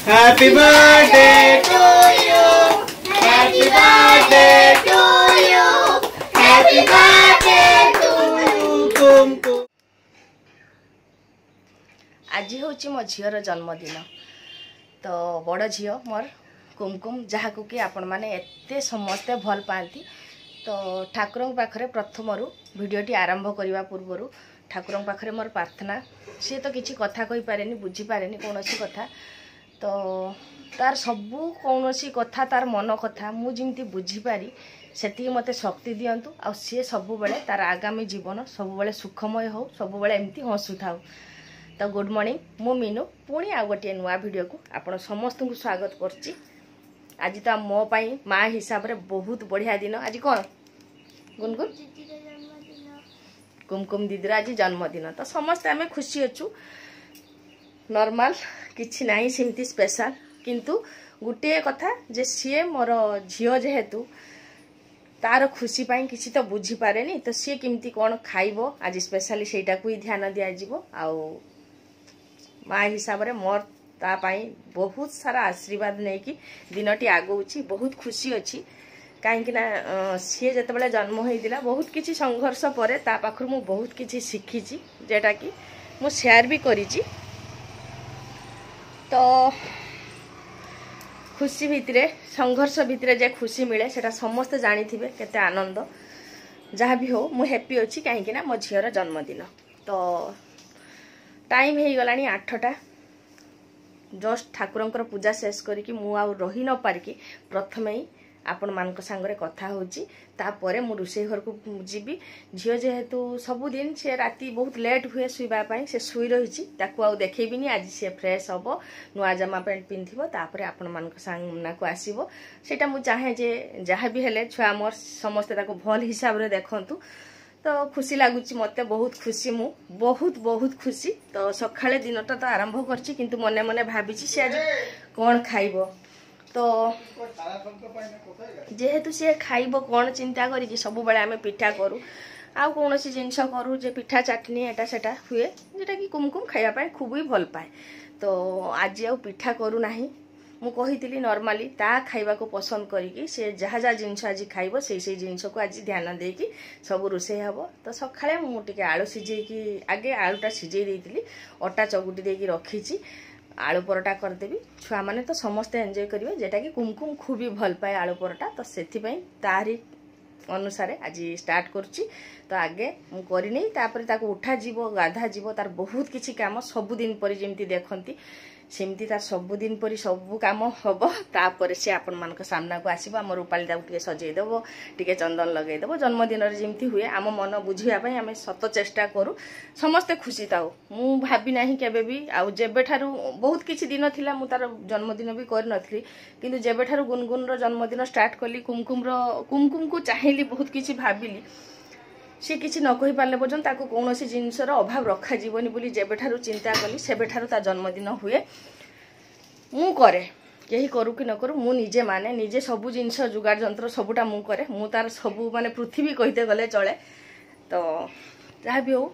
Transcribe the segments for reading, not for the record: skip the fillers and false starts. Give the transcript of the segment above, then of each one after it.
Happy birthday to you. Happy birthday to you. Happy birthday to you. Kumkum. आज हूँ मो झीर जन्मदिन तो बड़ झी मोर कुमकुम जहाँ को कि आपण मैंने एते समस्ते भल पाती तो ठाकुर पाखे प्रथम भिडटी आरंभ करने पूर्वर ठाकुर पाखे मोर प्रार्थना सी तो किसी कथा कही पारे बुझीपारे कौन कथा तो तार सबू कौन कथा तार मन कथा मुझे बुझीपारी से मते शक्ति दिंतु आ सी सब बेले तार आगामी जीवन सब बेले सुखमय हो सब बेले एमती हसु थाउ। तो गुड मॉर्निंग मु मीनू पुणी आ गोटे नुआ वीडियो को आपण समस्त को स्वागत करची। आज तो मो पाई माँ हिसाब रे बहुत बढ़िया दिन। आज कौन गुनगुन कुमकुम दीदी आज जन्मदिन तो समस्त आम खुशी अच्छु नॉर्मल किछि नाही सेमती स्पेशल किंतु गोटे कथा जे सी मोर झील जेहेतु तार खुशी पाई किसी तो बुझी पारे तो सी केमती कौन खाइबो आज स्पेशली सेटा को ही ध्यान दिया जिवो आउ माँ हिसाब रे मोर ता पाई बहुत सारा आशीर्वाद नहीं कि दिनटी आगौची बहुत खुशी अच्छी कहीं सी जिते जन्म होता बहुत किसी संघर्ष पर ता पाखर मु बहुत किसी शिखी जेटा कि मु शेयर भी करी तो खुशी भितरे संघर्ष भितरे जे खुशी मिले सेटा समस्त जानी थे केते आनंद जहाँ भी हो मु हैप्पी अच्छी कहीं मो झीर जन्मदिन तो टाइम हो गला 8टा जस्ट ठाकुरंकर पूजा शेष करी मु आ रही न पारिकी प्रथमे ही आपण मान सांगरे कथा होची तापरे मु रुसे घर को जीवी झील जेहेतु सबुदिन से राति बहुत लेट हुए शुवाई से शुई रही ताकू आ देखेबिनी आज सी फ्रेश हम नुआ जमा पैंट पिंधिबो तापरे आपण मान सामना को आसीबो सेटा मु चाहे जे जहाँ भी हेले छुआ मोर समस्ते ताको भल हिसाब रे देखंतु तो खुशी लगुच मत बहुत खुशी मु बहुत खुशी तो सकाळे दिनटा तो आरंभ करछि किंतु मने मने भाभी से आज कौन खाइब तो जेहेतु सी खाइब कौन चिंता करी सब बेले आम पिठा करूँ आ कौन सी जिनस करूँ जे पिठा चाटनी एटा सेटा हुए जेटा कि कुमकुम खाइबा खूब ही भल पाए तो आज आ पिठा करू नाही मु कही नॉर्मली ता खाइबा को पसंद करी से जहाँ जहाँ जिनस आज खाइब से जिनस को आज ध्यान देकी सब रोषे हम तो सकाळे मुझे आलू सिझेकी आगे आलूटा सिझे देती अटा चगुटी देकी रखी आलू परोटा करदेवी छुआ मैंने तो समस्ते एंजॉय करेंगे जेटा कि कुमकुम खूब ही भल पाए आलू परोटा तो से तारी अनुसार आज स्टार्ट करुच्ची तो आगे मुझे करनी उठा जीव गाधा जीव तार बहुत किसी काम सबुदिन पर जमी देखती सेमती तार सबुदिन पर सब कम हम तापर से आपण मान सामना को आसो आम रूपाली टे सजेदेव टे चंदन लगेदेव जन्मदिन जमी हुए आम मन बुझापी आम सत चेष्टा करूँ समस्ते खुशी थाऊ मु भावी ना केबे आउ जेबे ठारू बहुत किसी दिन थिला मु तार जन्मदिन भी करनथली किंतु जेबे ठारू गुनगुन रो जन्मदिन स्टार्ट कली कुमकुम को चाहिए बहुत किसी भाविली सी किसी न कही पारे पर्यंत कौन जिनसर अभाव रखा जीवनी बोली जेबे ठारू चिंता कली सेबे ठारू ता जन्मदिन हुए मु करे कहीं करू कि न करू मु निजे माने निजे सबू जिनस जुगाड़ जंत्र सबूटा मु करे मु तार सबू माने पृथ्वी कहते गले चले तो जहाँ भी हो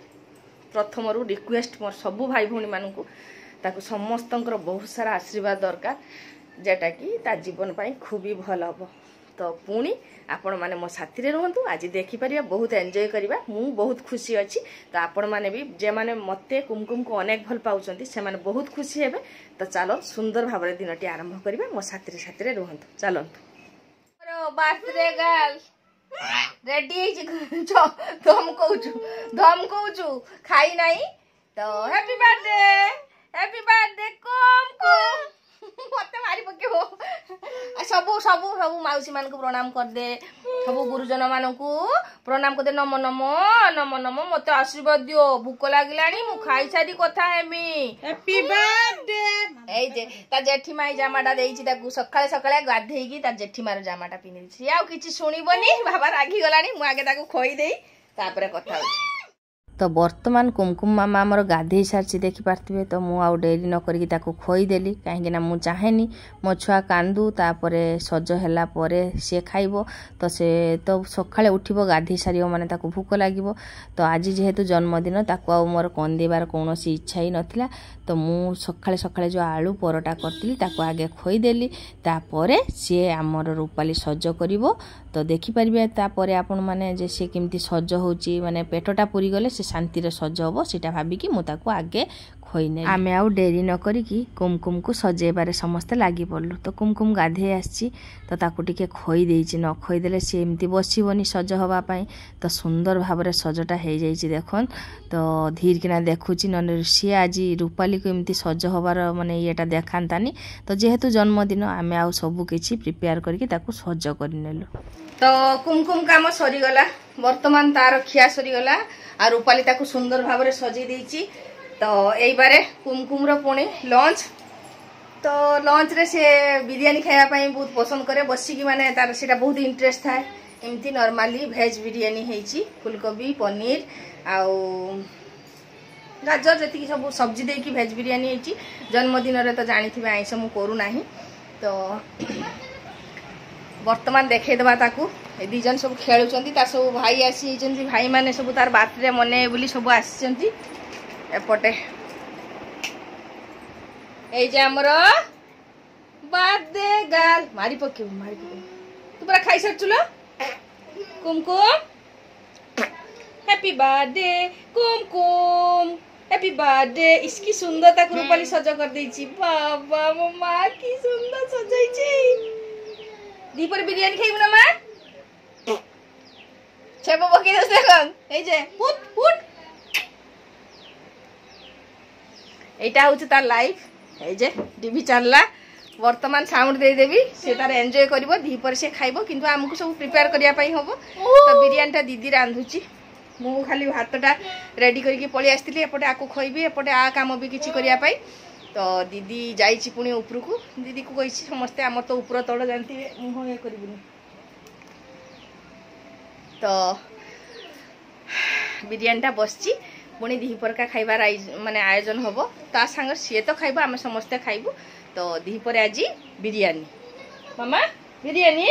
प्रथम रिक्वेस्ट मोर सबू भाई भौणी मानू ताकू समस्त बहुत सारा आशीर्वाद दरकार जेटा कि ता जीवन पाई खूब ही भल हम तो पुणी आपण माने मो साथी रे रहंतु आज देखि परिया बहुत एंजॉय करिबा मु बहुत खुशी अछि तो आपण माने भी जे माने मते कुमकुम को अनेक भल पाउचंती से माने बहुत खुशी हेबे तो चलो सुंदर भाबरे दिनटी आरंभ करिबा मो साथी रे रहंतु चलंतु बर्थडे गर्ल रेडी धम कहूचु खाई नाही तो हैप्पी बर्थडे कुमकुम मत मारी पके हो सबू सबू सबू मौसी मान को प्रणाम कर दे सबू गुरुजन मान को प्रणाम कर दे नमो नमो नमो नमो मत आशीर्वाद दियो भूख लागिलानी मु खाई सारी कथा हेमी हैप्पी बर्थडे ए जे ता जेठी माई जामाटा देइची ताकू सकाळे सकाळे गाधेईकी ता जेठी मार जामाटा पिनि छि आ किछि सुनिबनी बाबा रागी गलानी मु आगे ताकू खोई देई तापरे कथा हो तो बर्तमान कुमकुम मामा आमर गाधे सारी देखिपारे तो मुझे आउ डेरी न करी खोईदेली कहीं मुझे चाहेनी मो छुआ कांदू तापर सज है सी खाइब तो से तो सकाଳେ उठिब गाधे सार माने भूक लगे तो आज जेहेतु जन्मदिन ताकू आ मोर कंदेबार कौन इच्छा ही नाला तो मु सकाଳେ सकाଳେ जो आलू परोटा करती आगे खोईदेली तापर सी आमर रूपाली सज कर तो देखिपारे तापर आपण मैंने जे सी केमती सज होची माने पेटटा पूरी गले से शांति सज हम सीटा भाविकी मुझे आगे खोईने आम आउ डेरी न करिकी कुमकुम को सजेबारे समस्ते लगी पड़लु तो कुमकुम गाधे आसी तो ताकू टिके खोई देइछि न खोईदेले सी एमती बसबनी सज हवापाई तो सुंदर भाव सजटा हो जाइए देखन तो धीर किना देखुची न सी आज रूपाली को एमती सज हबार माने येटा देखातानी तो जेहेतु जन्मदिन आम आउ सब किछि प्रिपेयर करके ताकू सज करनेलु तो कुमकुम काम सरीगला वर्तमान तार खिया सरीगला आ रूपाली ताकू सुंदर भाव सजे देइछि तो यही बारे कुमकुम पुणी लंच तो लंच रे से बिरियानी खायापाई बहुत पसंद करे बसिकी माने तार सीटा बहुत इंटरेस्ट थाए एमती नॉर्मली भेज बिरियानी हेची फुलकोबी पनीर आउ गाजर जी सब सब्जी देकी भेज बिरियानी हेची जन्मदिन रे तो जानी आइंस मु करू नाही तो वर्तमान देखा ताकू दी जन सब खेलुचंती ता सब भाई आसी भाई माने सब तार बर्थडे मने बोली सब आसी एपटे आमर बर्थडे गर्ल मारी पके तू पूरा खाई सारचुल कुमकुम हैप्पी बर्थडे कुमकुम हैप्पी बर्थडे इसकी सुंदरता को रूपाली सज कर देछि बाबा मो मां की सुंदर सजाइछि दीपर बिरयानी खाइबु ना मां छेबो बके दस देखन ए जे फुट फुट एटा हूँ तार लाइफ ये टीवी चलला वर्तमान साउंड देदेवी से तार एंजॉय करिवो दीपर से खाइबो किंतु हमको सब प्रिपेयर करिया पई होबो तो बिरयानी टा दीदी रांधुची मु खाली भातटा रेडी करके पळी आस्तिली एपटे आको खोइबी एपटे आ काम भी किछि करिया पई तो दीदी जाइछि पुणी ऊपर को दीदी को कहिछि समस्ते हमर तो ऊपर तळ जानती मुह ये करिबुनी तो बिरयानी टा बसची पुणी दीपर का खाइबार माने आयोजन हम ता सांग सी तो खाइबो आम समस्ते खाइबू तो दीपर आज बिरयानी मामा बिरयानी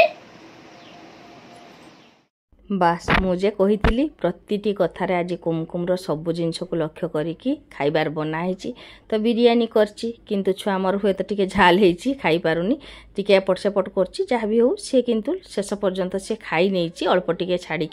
बास मुझे कही प्रति कथार आज कुमकुम सबू जिनस को लक्ष्य करी खाइबार बनाई तो बिरयानी करची किंतु छुआ मोर हुए तो टिके झाल होती खाई पारुनी टिके एपट सेपट करची जहाँ भी हो सी किंतु शेष पर्यंत सी खाई नहीं अल्प टिके छाड़ी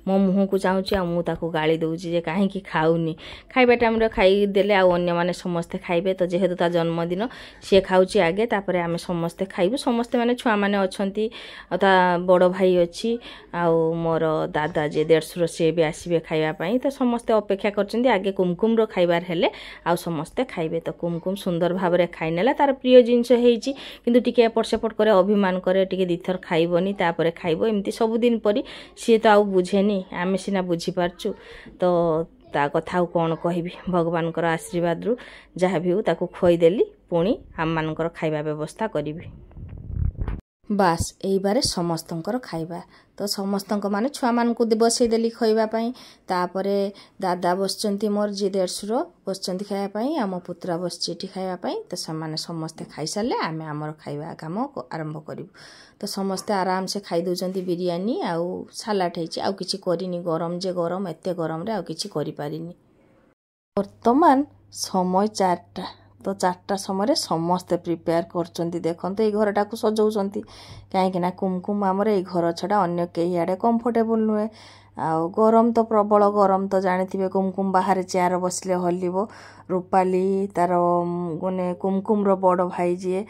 मो मुह को चाहूँगी आ मुझे गाड़ी दूची जे कहीं खाऊनी खाइबा टाइम खाईदे आने समस्ते खाइबे तो जेहेतु ता जन्मदिन सी खाऊची आगे तापर आम समस्ते खाइबू समस्ते माने छुआ मैंने अच्छा बड़ भाई अच्छी आउ मोर दादा जे देढ़शुर सी भी आसबे खाइबापी तो समस्ते अपेक्षा कर आगे कुमकुम खाइबार हेले आ समस्ते खाइबे तो कुमकुम सुंदर भाव में खाईनेला तार प्रिय जिनस होती किंतु टिके एपट सेपट करे अभिमान करे टिके दीथर खाइबनी तापर खाइब एमती सबुदिन परी सी तो आउ बुझेनी आम सीना बुझीपारचु तो ता कथा कौन कहबी भगवान आशीर्वाद रु जहाँ भी हो ताकू खोईदेली पुणी आम मानकर खाइबा व्यवस्था करी बास यही बारे समस्तंकर खाइबा तो समस्त माने छुआ मान को बसईदेली खाइबापी तापर दादा बसचंती मोर जी देढ़शुर बसचंती खाइबापी आम पुत्रा बसची खाइबापी तो से समस्ते खाई सारे आम आमर खाइबा काम आरंभ करूँ तो समस्ते आराम से खाई दौरान बिरयानी आउ सालाड होती आउ किछि करिनी गरम जे गरम एते गरम रे आउ किछि करि पारिनी वर्तमान समय 4टा तो 4टा समय समस्ते प्रिपेयर करचंती देखंतु ए घरटा को सजाउचंती कहीं कुमकुम आमर ए घर छड़ा अन्य कहीं आड़े कंफर्टेबल नुहे आ गरम तो प्रबल गरम तो जानी कुमकुम बाहर चेयर बसले हल्ब रूपाली तार गोने कुमकुम बड़ भाई जी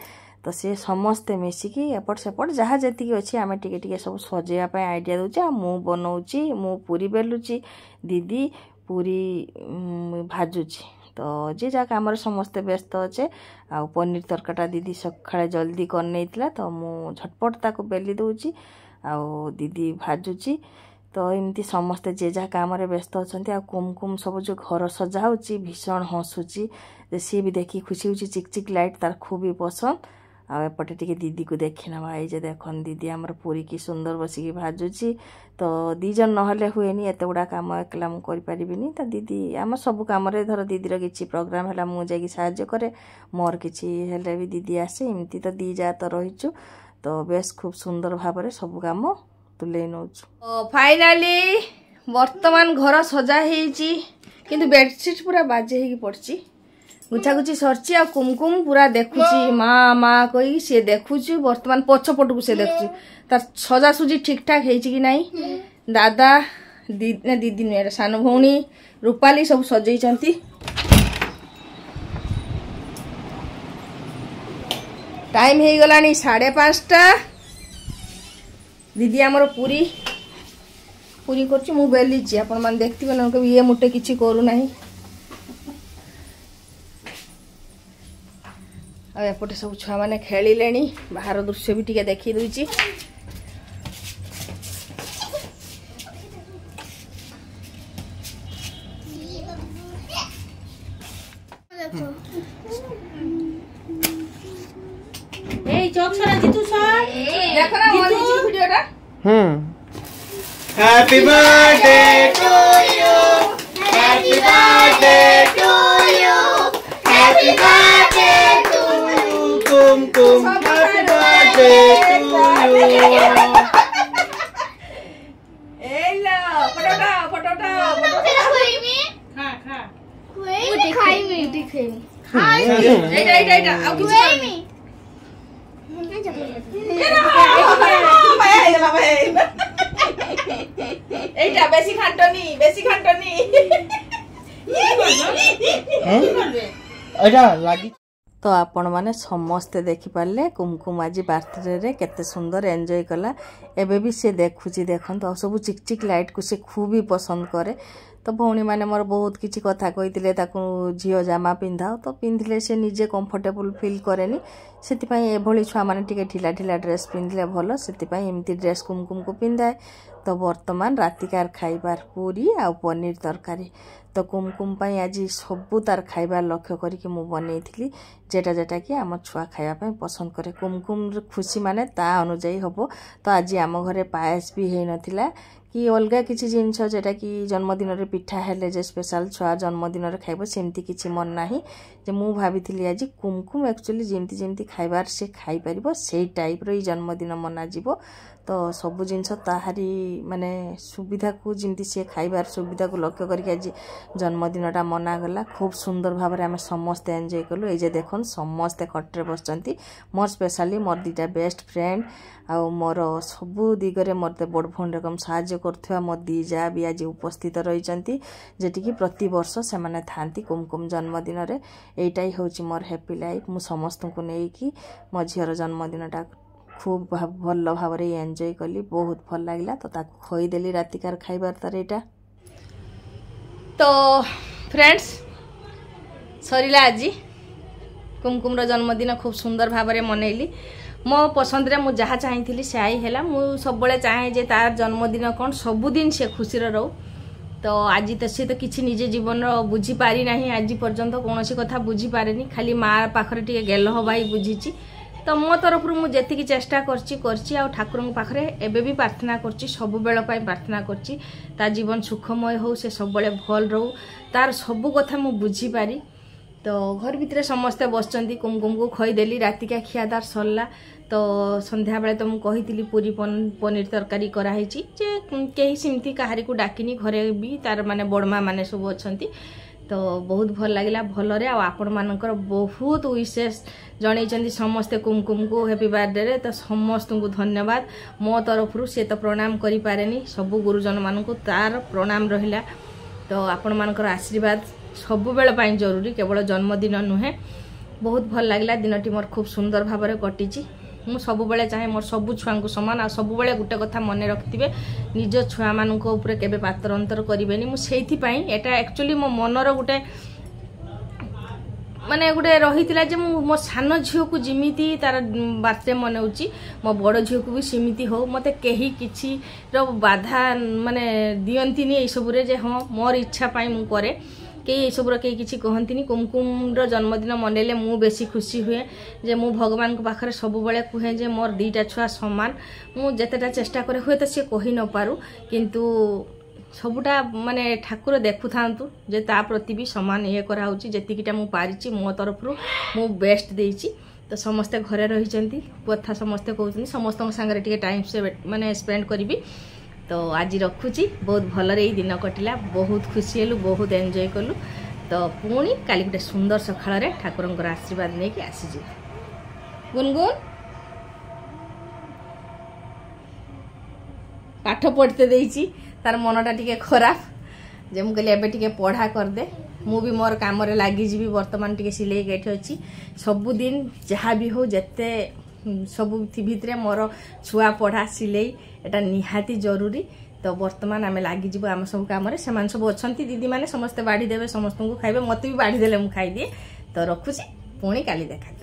तो सी समस्ते मिसिकी एपट सेपट जहाँ जी अच्छी आम टे सब सजाइवाई आइडिया दूचे आ मु बनाऊँगी मु पूरी बेलुची दीदी पूरी भाजुची तो जे जहाँ कम समस्ते व्यस्त अच्छे आ पनीर तरकाटा दीदी सका जल्दी कर तो मु झटपट ताको बेली दूची आ दीदी भाजुची तो एमती समस्ते जे जहाँ कम व्यस्त अच्छा आ कुमकुम सब जो घर सजा होची भीषण हसुची सी भी देखी खुशी होची चिक चिक लाइट तार खूब ही पसंद आपटे टी दीदी को देखी ना ये देखन दीदी आमर पूरी की सुंदर बसिकी भाजुची तो दीज ना हुए एत गुड़ा कम एकला मुझे तो दीदी आम सब कम धर दीदीर किसी प्रोग्राम है मुझे साहाଯ୍य करे मोर किसी हेले भी दीदी आसे एमती तो दी जा तो रहीचु तो बेस खूब सुंदर भाव में सब कम तुले नौ फाइनाली वर्तमान घर सजा होती किंतु बेडसीट पूरा बाजे ही पड़ी गुछागुछी सरची आ कुमकुम पूरा देखुची माँ माँ कही सी देखुची वर्तमान पछपट को सी देखुची तार सजासुजी ठीक ठाक है कि नहीं दादा दीदी नुहे सान भौणी रूपाली सब सजई टाइम हो गला 5:30 दीदी आमर पूरी पूरी कर बेलीची आपण मैंने देखते ना ये मुटे किसी करूना एपटे सब छुआ मैंने खेलिले बाहर दृश्य भी टिके देखी दूची happy birthday to you happy birthday to you happy birthday to you Kumkum happy birthday to you एला फटोटा फटोटा खा खा खाई आ किछ एटा बेसी खाटनी एटा लागी तो आपण माने समस्ते देखि पारले कुमकुम आज बर्थडे रे केते सुंदर एंजॉय कला एबे भी से देखुची देखन तो सब चिकचिक लाइट को से खूब ही पसंद करे तो भौणी माने मोर बहुत किछि कथा कहितिले ताकू झियो जामा पिंधाओ तो पिंधिले से निजे कंफर्टेबल फील करेनी सेति पई एभली छुआ माने टिके ढिला ढिला ड्रेस पिंधले भलो सेति पई एमती ड्रेस कुमकुम को पिंधाए तो वर्तमान रातिकार खाइबार पूरी आ पनीर तरकारी तो कुमकुम पई आज सबू तार खाइबार लक्ष्य करके मु बनैथिली जेटा जेटा कि आम छुआ खाइबा पई पसंद करे कुमकुम खुशी माने ता अनुଯାୟୀ हबो तो आज आम घरे पायस भी हेई नथिला कि अलगा किसी जिनस जेटा कि जन्मदिन रे पिठा हेले जे स्पेशल छुआ जन्मदिन रे खाइबो सेमती किछि मन नाही जे मु भाबिथिली आज कुमकुम एक्चुअली जेमती जेमती खाइबार से खाइ परिबो सेही टाइप रो जन्मदिन मना जीवो तो सब जिनस ताहारी माने सुविधा को जमती सी खाइबार सुविधा को लक्ष्य करके आज जन्मदिनटा मनागला खूब सुंदर भाव में आम समस्ते एंजॉय कलु ये देखन समस्ते खट्रे बसचंती मोर स्पेशली मोर दीटा बेस्ट फ्रेंड आ मोर सबु दिगरे मते बड़ भौणी रकम साहाଯ୍य करथुवा मो दी जा भी आज उपस्थित रहिचंती जेटी कि प्रति वर्ष से माने थांती कुमकुम जन्मदिन रे एटाई होची मोर हैप्पी लाइफ मु समस्त को नेई कि मो झियर जन्मदिनटा खूब भल भाव में एंजॉय कली बहुत भल लगे तो ताकू खोईदेली रातिकार खाइबार तार एटा तो फ्रेंड्स सरीला आज कुमकुम जन्मदिन खूब सुंदर भाव में मनैली मो पसंद रे मु जहाँ चाहती से है मु सब चाहे जे तार जन्मदिन कौन सबुदिन से खुशी रहू तो आज तो सी तो किसी निजे जीवन बुझी पारी ना आज पर्यंत कौन कथा बुझी पारे खाली माँ पाखरे टे गेल हवाई बुझी तो मो तरफ मुझे चेष्टा करची ठाकुर पाखे एबे भी प्रार्थना करची सब बेल प्रार्थना करची ता जीवन सुखमय हो से सब भल रहू तार सब कथा मु बुझी पारी तो घर भितर समस्ते बसचंती कुमकुम को खोईदेली रातिका खियादार सरला तो संध्या बेले तो मुझे कही पूरी पनीर तरकारी कराई जे कहीं सेमती कहारी को डाकिनी घरे भी तार माने बड़मा माने सब अच्छी तो बहुत भल लगे भलरे आपण मानकर बहुत विशेष जन समस्ते कुमकुम को हैप्पी बर्थडे रे तो समस्त को धन्यवाद मो तरफ से तो प्रणाम करि पारेनी सब गुरुजन मान को तार प्रणाम रहिला तो आपण मानकर आशीर्वाद सब बेल जरूरी केवल जन्मदिन नुहे बहुत भल लगे दिनटी मोर खूब सुंदर भाव में कटिची मु सब बेले चाहे मोर सब छुआ को समान आ सब बेले गोटे कथा मन रखिथे निज छुआ मान केबे पातर अंतर करेनि मुझे एटा एक्चुअली मो मनर गोटे माने गोटे रही मो सान झील को जिमिति तार बर्थडे मनाऊँगी मो बड़ झील को भी सेमती हो मते कहीं किसी बाधा माने दियंतिनी ये सब हाँ मोर इच्छा पाई मु करे कई सब कई किसी कहती कुमकुम जन्मदिन मनइले मु बेसी खुशी हुए जे मु भगवान को पाखरे सब बेले कहे जे मोर 2टा छुआ समान मु जेतेटा चेष्टा करे हुए तो सी कही न पारू किंतु सबुटा माने ठाकुर देखु थांतु जे ता प्रति भी समान ये करा होची जेतिकिटा मु पारिची मो तरफ मु बेस्ट देइची तो समस्ते घरे रही कथा समस्ते कहते समस्त सागर टे टाइम से माने स्पेंड करी तो आज रखुची बहुत भलरे ये दिन कटिला बहुत खुशी हेलु बहुत एंजॉय कलु तो पुणी काली गोटे सुंदर सकाळ रे ठाकुरंकर आशीर्वाद नहीं कि आसीजी गुनगुन पाठ पढ़ते देइची तार मनटा टिके खराब जे मु कहली एबे टिके पढ़ा कर दे मु भी मोर काम रे लागी जीवी वर्तमान टिके सिलाई गेट अछि सबुदिन जहाँ भी हो जते सब भितर मोर छुआ पढ़ा सिलाई एटा निहाती जरूरी तो वर्तमान आम लगी जीव आम सब कम से सब अच्छा दीदी मैंने समस्ते बाढ़ी देवे समस्त को खाइबे मत भी बाढ़ी देले मु खाई दिए तो रखुची पुणी काली देखा।